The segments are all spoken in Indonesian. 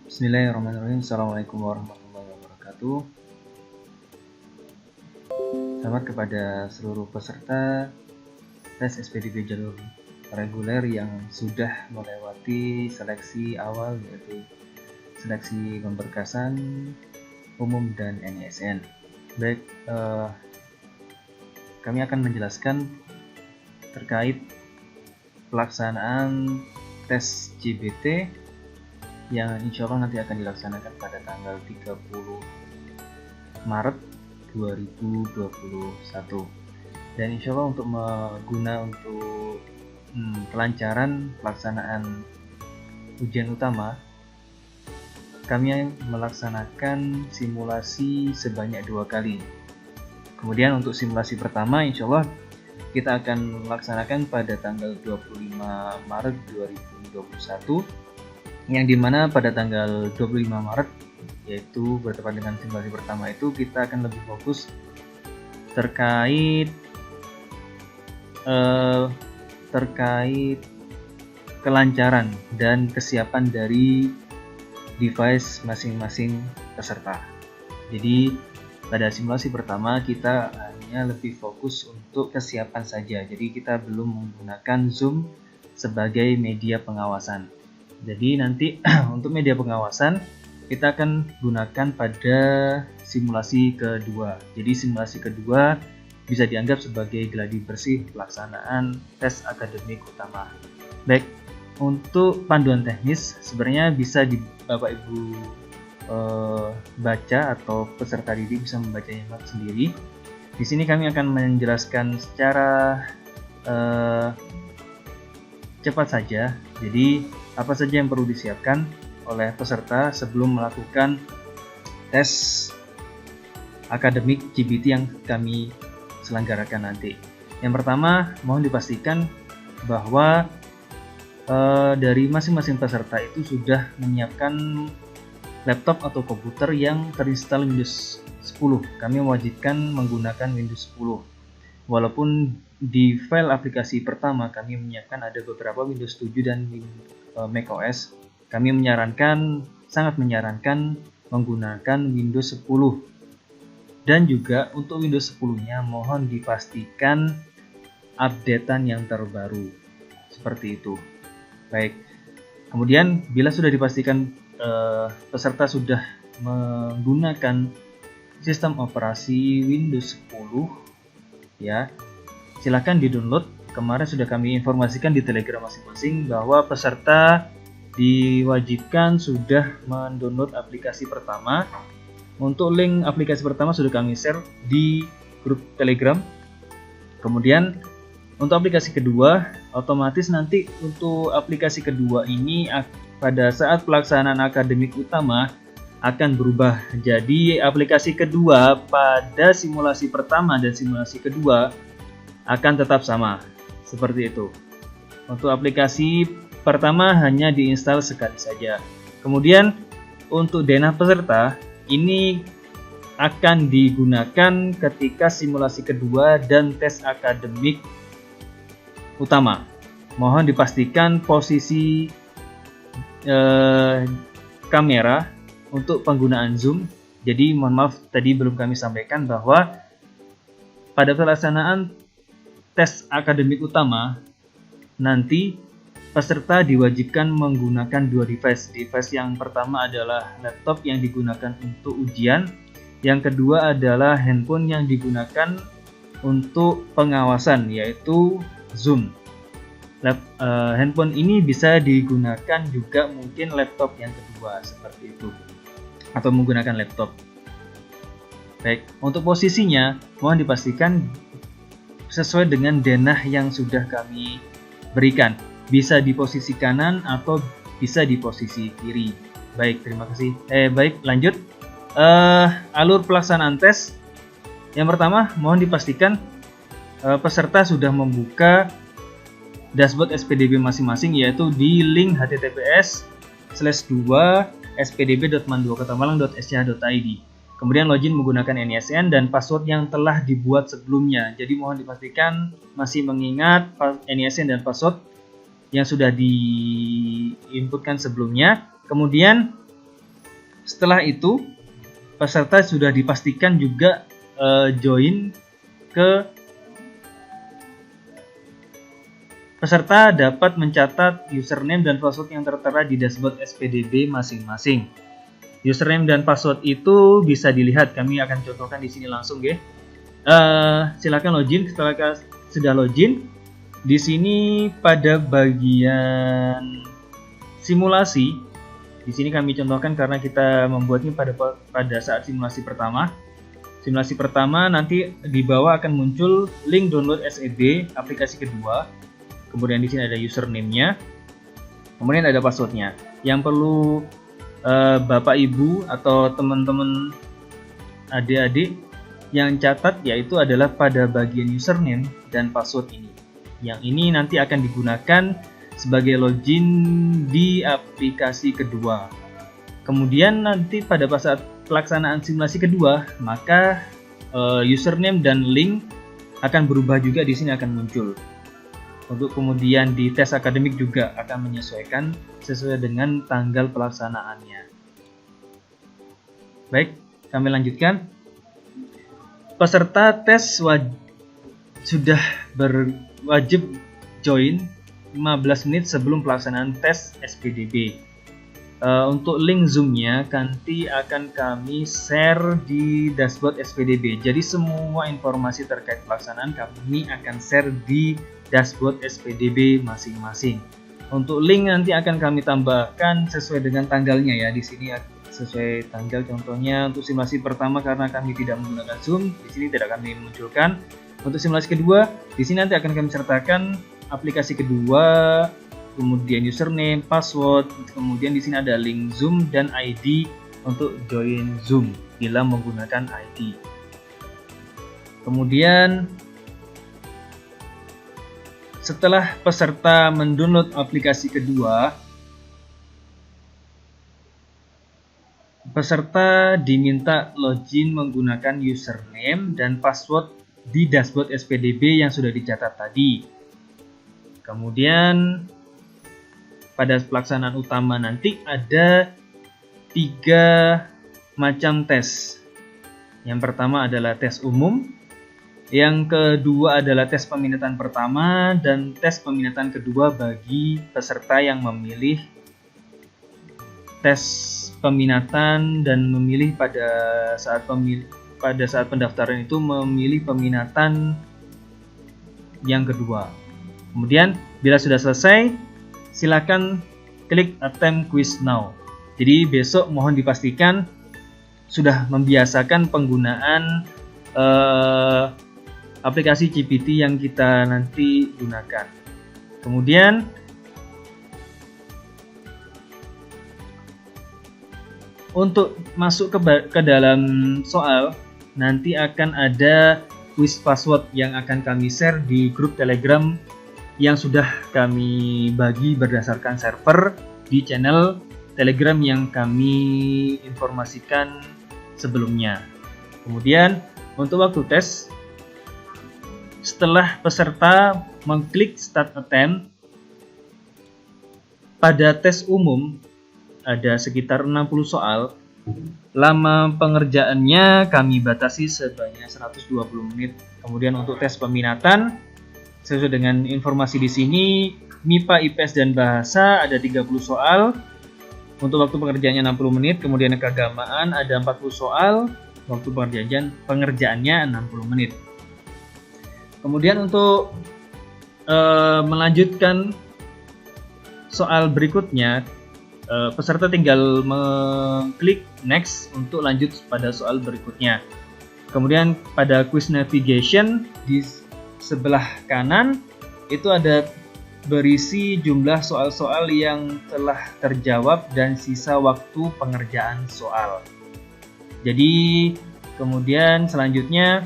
Bismillahirrahmanirrahim. Assalamualaikum warahmatullahi wabarakatuh. Selamat kepada seluruh peserta tes SPDB jalur reguler yang sudah melewati seleksi awal, yaitu seleksi pemberkasan umum dan NISN. Baik, kami akan menjelaskan terkait pelaksanaan tes CBT yang insya Allah nanti akan dilaksanakan pada tanggal 30 Maret 2021. Dan insya Allah untuk kelancaran pelaksanaan ujian utama, kami melaksanakan simulasi sebanyak 2 kali. Kemudian untuk simulasi pertama insya Allah kita akan melaksanakan pada tanggal 25 Maret 2021, yang dimana pada tanggal 25 Maret, yaitu bertepatan dengan simulasi pertama itu, kita akan lebih fokus terkait kelancaran dan kesiapan dari device masing-masing peserta. Jadi pada simulasi pertama kita hanya lebih fokus untuk kesiapan saja, jadi kita belum menggunakan Zoom sebagai media pengawasan. Jadi nanti untuk media pengawasan kita akan gunakan pada simulasi kedua. Jadi simulasi kedua bisa dianggap sebagai gladi bersih pelaksanaan tes akademik utama. Baik, untuk panduan teknis sebenarnya bisa Bapak Ibu baca, atau peserta didik bisa membacanya sendiri. Di sini kami akan menjelaskan secara cepat saja. Jadi apa saja yang perlu disiapkan oleh peserta sebelum melakukan tes akademik CBT yang kami selenggarakan nanti. Yang pertama, mohon dipastikan bahwa dari masing-masing peserta itu sudah menyiapkan laptop atau komputer yang terinstall Windows 10. Kami mewajibkan menggunakan Windows 10. Walaupun di file aplikasi pertama kami menyiapkan ada beberapa Windows 7 dan macOS, kami sangat menyarankan menggunakan Windows 10. Dan juga untuk Windows 10-nya mohon dipastikan updatean yang terbaru. Seperti itu. Baik. Kemudian bila sudah dipastikan peserta sudah menggunakan sistem operasi Windows 10, ya, silakan di-download. Kemarin sudah kami informasikan di Telegram masing-masing bahwa peserta diwajibkan sudah mendownload aplikasi pertama. Untuk link aplikasi pertama sudah kami share di grup Telegram. Kemudian untuk aplikasi kedua, otomatis nanti untuk aplikasi kedua ini pada saat pelaksanaan akademik utama akan berubah. Jadi aplikasi kedua pada simulasi pertama dan simulasi kedua akan tetap sama. Seperti itu. Untuk aplikasi pertama hanya diinstal sekali saja. Kemudian untuk denah peserta ini akan digunakan ketika simulasi kedua dan tes akademik utama. Mohon dipastikan posisi kamera untuk penggunaan Zoom. Jadi mohon maaf tadi belum kami sampaikan bahwa pada pelaksanaan tes akademik utama nanti peserta diwajibkan menggunakan 2 device. Device yang pertama adalah laptop yang digunakan untuk ujian, yang kedua adalah handphone yang digunakan untuk pengawasan, yaitu Zoom. Handphone ini bisa digunakan juga mungkin laptop yang kedua, seperti itu, atau menggunakan laptop. Baik, untuk posisinya mohon dipastikan sesuai dengan denah yang sudah kami berikan. Bisa di posisi kanan atau bisa di posisi kiri. Baik, terima kasih. Baik, lanjut. Alur pelaksanaan tes. Yang pertama, mohon dipastikan peserta sudah membuka dashboard SPDB masing-masing, yaitu di link https://spdb.man2kotamalang.sch.id. Kemudian login menggunakan NISN dan password yang telah dibuat sebelumnya. Jadi mohon dipastikan masih mengingat NISN dan password yang sudah diinputkan sebelumnya. Kemudian Setelah itu peserta sudah dipastikan juga join ke peserta dapat mencatat username dan password yang tertera di dashboard SPDB masing-masing. Username dan password itu bisa dilihat, kami akan contohkan di sini langsung ya. Silakan login. Setelah sudah login, di sini pada bagian simulasi, di sini kami contohkan karena kita membuatnya pada saat simulasi pertama. Simulasi pertama nanti di bawah akan muncul link download SEB aplikasi kedua. Kemudian di sini ada username-nya, kemudian ada password-nya. Yang perlu Bapak Ibu atau teman-teman adik-adik yang catat yaitu adalah pada bagian username dan password ini. Yang ini nanti akan digunakan sebagai login di aplikasi kedua. Kemudian nanti pada saat pelaksanaan simulasi kedua, maka username dan link akan berubah juga, di sini akan muncul. Untuk kemudian di tes akademik juga akan menyesuaikan sesuai dengan tanggal pelaksanaannya. Baik, kami lanjutkan. Peserta tes sudah berwajib join 15 menit sebelum pelaksanaan tes SPDB. Untuk link Zoom-nya nanti akan kami share di dashboard SPDB. Jadi semua informasi terkait pelaksanaan kami akan share di dashboard SPDB masing-masing. Untuk link nanti akan kami tambahkan sesuai dengan tanggalnya ya. Di sini sesuai tanggal, contohnya untuk simulasi pertama karena kami tidak menggunakan Zoom, di sini tidak kami munculkan. Untuk simulasi kedua, di sini nanti akan kami sertakan aplikasi kedua, kemudian username, password, kemudian di sini ada link Zoom dan ID untuk join Zoom bila menggunakan ID. Kemudian setelah peserta mendownload aplikasi kedua, peserta diminta login menggunakan username dan password di dashboard SPDB yang sudah dicatat tadi. Kemudian pada pelaksanaan utama nanti ada 3 macam tes. Yang pertama adalah tes umum, yang kedua adalah tes peminatan pertama, dan tes peminatan kedua bagi peserta yang memilih tes peminatan dan memilih pada saat pendaftaran itu memilih peminatan yang kedua. Kemudian bila sudah selesai, silakan klik attempt quiz now. Jadi besok mohon dipastikan sudah membiasakan penggunaan aplikasi GPT yang kita nanti gunakan. Kemudian untuk masuk ke dalam soal, nanti akan ada quiz password yang akan kami share di grup Telegram yang sudah kami bagi berdasarkan server di channel Telegram yang kami informasikan sebelumnya. Kemudian untuk waktu tes, setelah peserta mengklik start attempt, pada tes umum ada sekitar 60 soal. Lama pengerjaannya kami batasi sebanyak 120 menit. Kemudian untuk tes peminatan, sesuai dengan informasi di sini, MIPA, IPS, dan Bahasa ada 30 soal. Untuk waktu pengerjaannya 60 menit. Kemudian keagamaan ada 40 soal. Waktu pengerjaannya 60 menit. Kemudian untuk melanjutkan soal berikutnya, peserta tinggal mengklik next untuk lanjut pada soal berikutnya. Kemudian pada quiz navigation di sebelah kanan itu ada berisi jumlah soal-soal yang telah terjawab dan sisa waktu pengerjaan soal. Jadi kemudian selanjutnya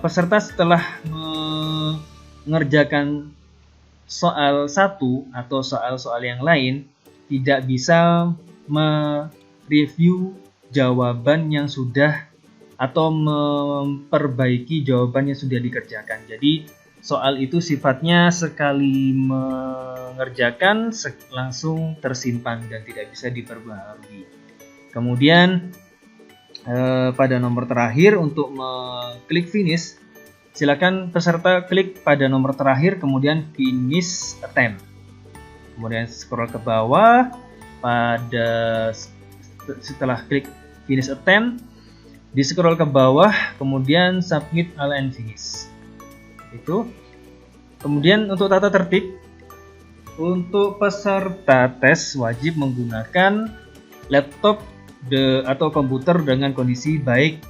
peserta setelah mengerjakan soal 1 atau soal-soal yang lain tidak bisa mereview jawaban yang sudah atau memperbaiki jawaban yang sudah dikerjakan. Jadi soal itu sifatnya sekali mengerjakan langsung tersimpan dan tidak bisa diperbaharui. Kemudian pada nomor terakhir untuk mengklik finish, silakan peserta klik pada nomor terakhir kemudian finish attempt. Kemudian scroll ke bawah, setelah klik finish attempt, di scroll ke bawah kemudian submit all and finish. Itu. Kemudian untuk tata tertib, untuk peserta tes wajib menggunakan laptop atau komputer dengan kondisi baik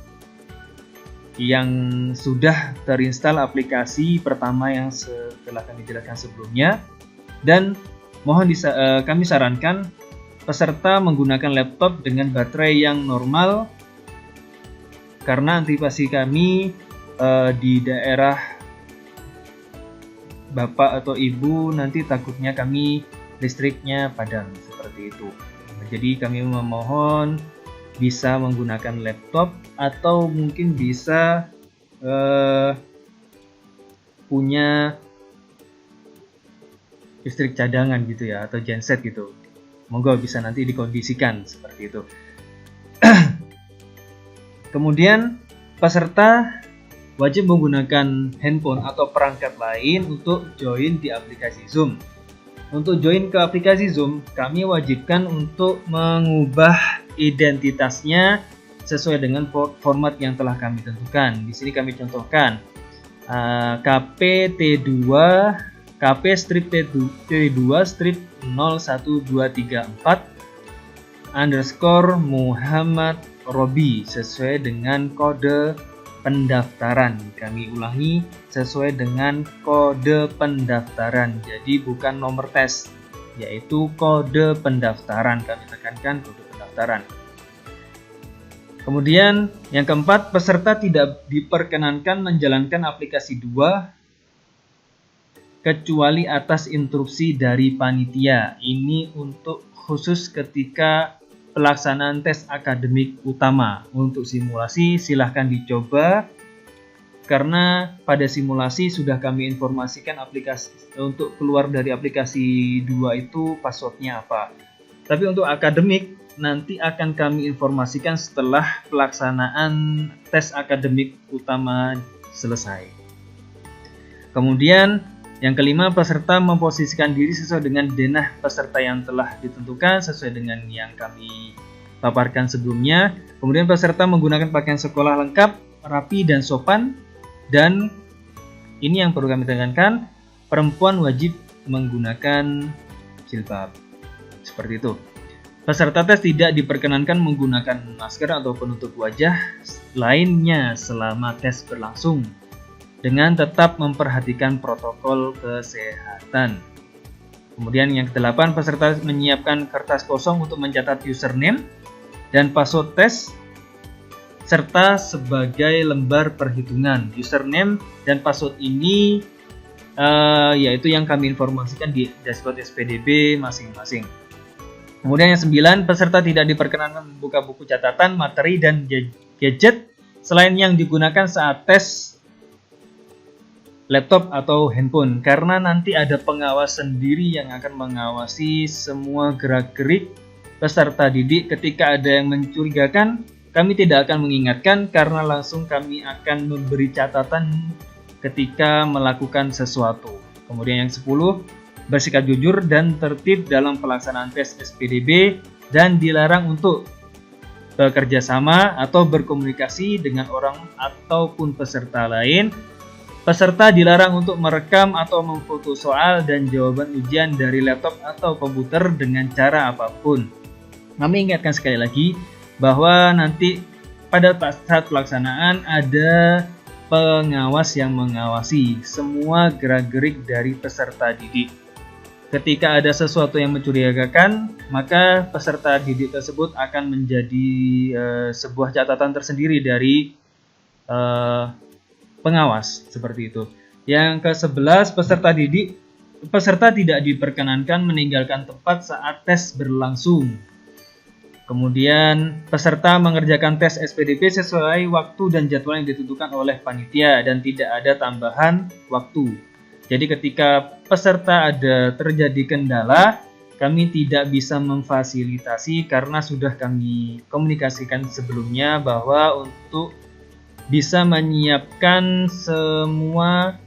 yang sudah terinstall aplikasi pertama yang telah kami jelaskan sebelumnya, dan kami sarankan peserta menggunakan laptop dengan baterai yang normal karena antisipasi kami di daerah bapak atau ibu nanti takutnya kami listriknya padam seperti itu. Jadi kami memohon bisa menggunakan laptop atau mungkin bisa punya listrik cadangan gitu ya, atau genset gitu. Monggo bisa nanti dikondisikan seperti itu. Kemudian peserta wajib menggunakan handphone atau perangkat lain untuk join di aplikasi Zoom. Untuk join ke aplikasi Zoom, kami wajibkan untuk mengubah identitasnya sesuai dengan format yang telah kami tentukan. Di sini kami contohkan KP strip T2 strip 01234 _ Robi sesuai dengan kode pendaftaran. Kami ulangi, sesuai dengan kode pendaftaran. Jadi bukan nomor tes, yaitu kode pendaftaran. Kami tekankan kode pendaftaran. Kemudian yang keempat, peserta tidak diperkenankan menjalankan aplikasi 2 kecuali atas instruksi dari panitia. Ini untuk khusus ketika pelaksanaan tes akademik utama. Untuk simulasi silahkan dicoba, karena pada simulasi sudah kami informasikan aplikasi untuk keluar dari aplikasi 2 itu passwordnya apa. Tapi untuk akademik nanti akan kami informasikan setelah pelaksanaan tes akademik utama selesai. Kemudian yang kelima, peserta memposisikan diri sesuai dengan denah peserta yang telah ditentukan sesuai dengan yang kami paparkan sebelumnya. Kemudian peserta menggunakan pakaian sekolah lengkap, rapi dan sopan. Dan ini yang perlu kami tekankan, perempuan wajib menggunakan jilbab. Seperti itu. Peserta tes tidak diperkenankan menggunakan masker atau penutup wajah lainnya selama tes berlangsung, dengan tetap memperhatikan protokol kesehatan. Kemudian yang ke-8, peserta menyiapkan kertas kosong untuk mencatat username dan password tes serta sebagai lembar perhitungan. Username dan password ini yaitu yang kami informasikan di dashboard SPDB masing-masing. Kemudian yang 9, peserta tidak diperkenankan membuka buku catatan, materi dan gadget selain yang digunakan saat tes laptop atau handphone, karena nanti ada pengawas sendiri yang akan mengawasi semua gerak-gerik peserta didik. Ketika ada yang mencurigakan, kami tidak akan mengingatkan karena langsung kami akan memberi catatan ketika melakukan sesuatu. Kemudian yang 10, bersikap jujur dan tertib dalam pelaksanaan tes SPDB dan dilarang untuk bekerja sama atau berkomunikasi dengan orang ataupun peserta lain. Peserta dilarang untuk merekam atau memfoto soal dan jawaban ujian dari laptop atau komputer dengan cara apapun. Kami ingatkan sekali lagi bahwa nanti pada saat pelaksanaan ada pengawas yang mengawasi semua gerak-gerik dari peserta didik. Ketika ada sesuatu yang mencurigakan, maka peserta didik tersebut akan menjadi sebuah catatan tersendiri dari pengawas, seperti itu. Yang ke-11, peserta tidak diperkenankan meninggalkan tempat saat tes berlangsung. Kemudian peserta mengerjakan tes SPDB sesuai waktu dan jadwal yang ditentukan oleh panitia dan tidak ada tambahan waktu. Jadi ketika peserta ada terjadi kendala, kami tidak bisa memfasilitasi karena sudah kami komunikasikan sebelumnya bahwa untuk bisa menyiapkan semua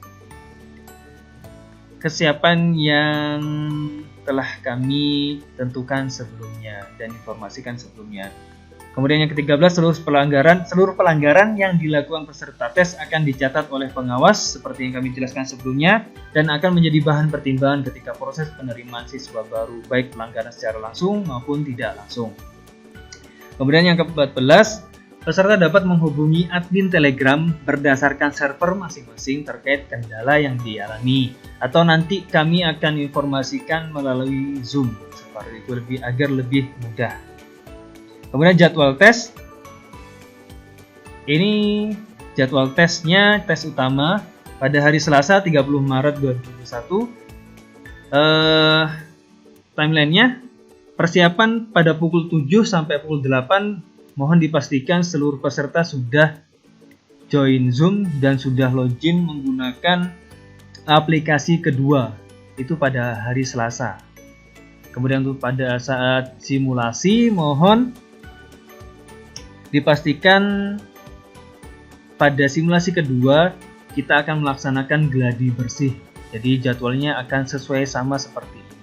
kesiapan yang telah kami tentukan sebelumnya dan informasikan sebelumnya. Kemudian yang ke-13, seluruh pelanggaran yang dilakukan peserta tes akan dicatat oleh pengawas seperti yang kami jelaskan sebelumnya dan akan menjadi bahan pertimbangan ketika proses penerimaan siswa baru, baik pelanggaran secara langsung maupun tidak langsung. Kemudian yang ke-14, peserta dapat menghubungi admin Telegram berdasarkan server masing-masing terkait kendala yang dialami, atau nanti kami akan informasikan melalui Zoom seperti itu agar lebih mudah. Kemudian jadwal tes. Ini jadwal tesnya, tes utama pada hari Selasa 30 Maret 2021. Timelinenya, persiapan pada pukul 7 sampai pukul 8. Mohon dipastikan seluruh peserta sudah join Zoom dan sudah login menggunakan aplikasi kedua. Itu pada hari Selasa. Kemudian untuk pada saat simulasi, mohon dipastikan pada simulasi kedua kita akan melaksanakan gladi bersih. Jadi jadwalnya akan sesuai sama seperti ini.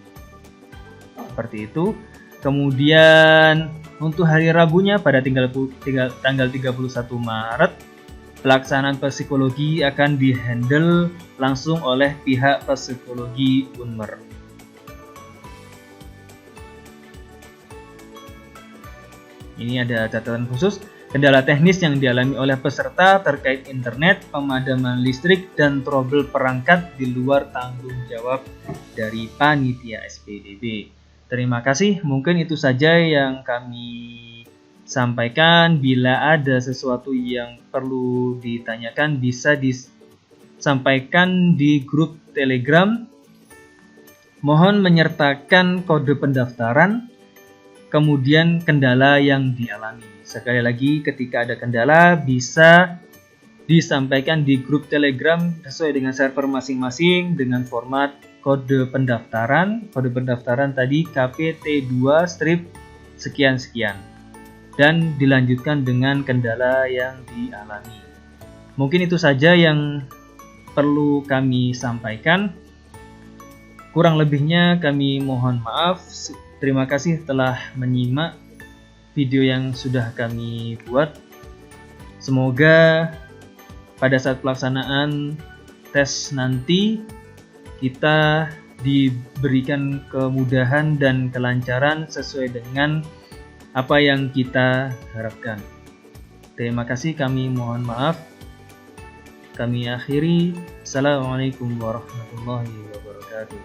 Seperti itu. Kemudian untuk hari Rabunya pada tanggal 31 Maret, pelaksanaan psikologi akan dihandle langsung oleh pihak psikologi Unmer. Ini ada catatan khusus, kendala teknis yang dialami oleh peserta terkait internet, pemadaman listrik, dan trouble perangkat di luar tanggung jawab dari panitia SPDB. Terima kasih, mungkin itu saja yang kami sampaikan. Bila ada sesuatu yang perlu ditanyakan bisa disampaikan di grup Telegram. Mohon menyertakan kode pendaftaran, kemudian kendala yang dialami. Sekali lagi, ketika ada kendala bisa disampaikan di grup Telegram sesuai dengan server masing-masing dengan format kode pendaftaran. Kode pendaftaran tadi KPT2 strip sekian-sekian. Dan dilanjutkan dengan kendala yang dialami. Mungkin itu saja yang perlu kami sampaikan. Kurang lebihnya kami mohon maaf. Terima kasih telah menyimak video yang sudah kami buat. Semoga pada saat pelaksanaan tes nanti kita diberikan kemudahan dan kelancaran sesuai dengan apa yang kita harapkan. Terima kasih, kami mohon maaf. Kami akhiri. Assalamualaikum warahmatullahi wabarakatuh.